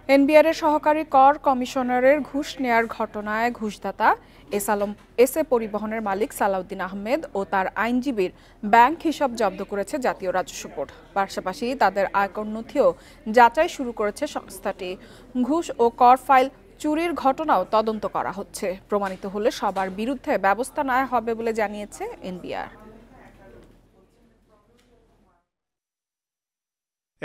এনবিআরের সহকারী কর কমিশনারের ঘুষ নেয়ার ঘটনায় ঘুষদাতা এস এ পরিবহনের মালিক সালাউদ্দিন আহমেদ ও তার আইনজীবীর ব্যাংক হিসাব জব্দ করেছে জাতীয় রাজস্ব বোর্ড। পাশাপাশি তাদের আয়কর নথিও যাচাই শুরু করেছে সংস্থাটি। ঘুষ ও কর ফাইল চুরির ঘটনাও তদন্ত করা হচ্ছে। প্রমাণিত হলে সবার বিরুদ্ধে ব্যবস্থা নেওয়া হবে বলে জানিয়েছে এনবিআর।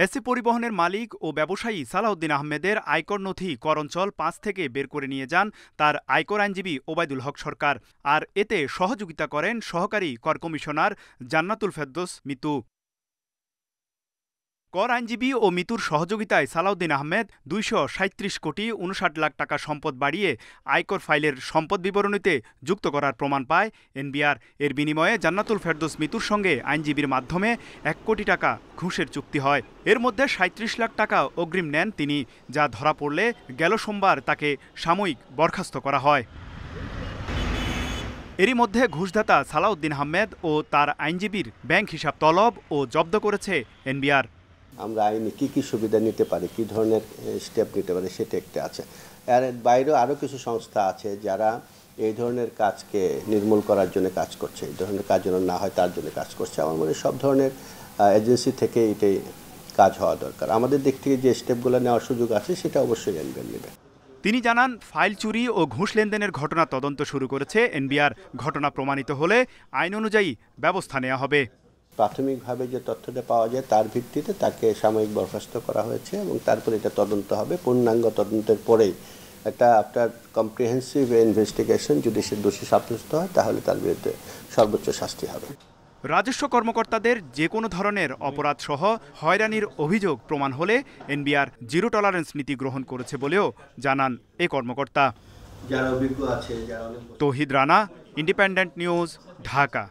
এসি পরিবহনের মালিক ও ব্যবসায়ী সালাউদ্দিন আহমেদের আয়কর নথি করঞ্চল ৫ থেকে বের করে নিয়ে যান তার আয়কর আইনজীবী ওবায়দুল হক সরকার। আর এতে সহযোগিতা করেন সহকারী কর কমিশনার জান্নাতুল ফেরদৌস মিতু। কর আইনজীবী ও মিতুর সহযোগিতায় সালাউদ্দিন আহমেদ ২৩৭ কোটি ৫৯ লাখ টাকা সম্পদ বাড়িয়ে আয়কর ফাইলের সম্পদ বিবরণীতে যুক্ত করার প্রমাণ পায় এনবিআর। এর বিনিময়ে জান্নাতুল ফেরদৌস মিতুর সঙ্গে আইনজীবীর মাধ্যমে ১ কোটি টাকা ঘুষের চুক্তি হয়। এর মধ্যে ৩৭ লাখ টাকা অগ্রিম নেন তিনি, যা ধরা পড়লে গেল সোমবার তাকে সাময়িক বরখাস্ত করা হয়। এরই মধ্যে ঘুষদাতা সালাউদ্দিন আহমেদ ও তার আইনজীবীর ব্যাংক হিসাব তলব ও জব্দ করেছে এনবিআর। আমরা আইনে কী সুবিধা নিতে পারি, কী ধরনের স্টেপ নিতে পারি, সেটা একটা আছে। এর বাইরেও আরও কিছু সংস্থা আছে যারা এই ধরনের কাজকে নির্মূল করার জন্য কাজ করছে, এই ধরনের কাজ যেন না হয় তার জন্য কাজ করছে। আমার মনে হয় সব ধরনের এজেন্সি থেকে এটাই কাজ হওয়া দরকার। আমাদের দিক থেকে যে স্টেপগুলো নেওয়ার সুযোগ আছে সেটা অবশ্যই এনবিআর নেবে। তিনি জানান, ফাইল চুরি ও ঘুষ লেনদেনের ঘটনা তদন্ত শুরু করেছে এনবিআর। ঘটনা প্রমাণিত হলে আইন অনুযায়ী ব্যবস্থা নেওয়া হবে। প্রাথমিকভাবে যে তথ্যটা পাওয়া যায় তার ভিত্তিতে তাকে সাময়িক বরখাস্ত করা হয়েছে এবং তারপরে এটা তদন্ত হবে। পূর্ণাঙ্গ তদন্তের পরেই একটা আফটার কম্প্রিহেন্সিভ ইনভেস্টিগেশন যদি সে দোষী সাব্যস্ত হয় তাহলে তার বিরুদ্ধে সর্বোচ্চ শাস্তি হবে। রাজস্ব কর্মকর্তাদের যে কোনো ধরনের অপরাধ সহ হয়রানির অভিযোগ প্রমাণ হলে এনবিআর জিরো টলারেন্স নীতি গ্রহণ করেছে বলেও জানান এ কর্মকর্তা। যারা অভিজ্ঞ আছে, তৌহিদ রানা, ইন্ডিপেন্ডেন্ট নিউজ, ঢাকা।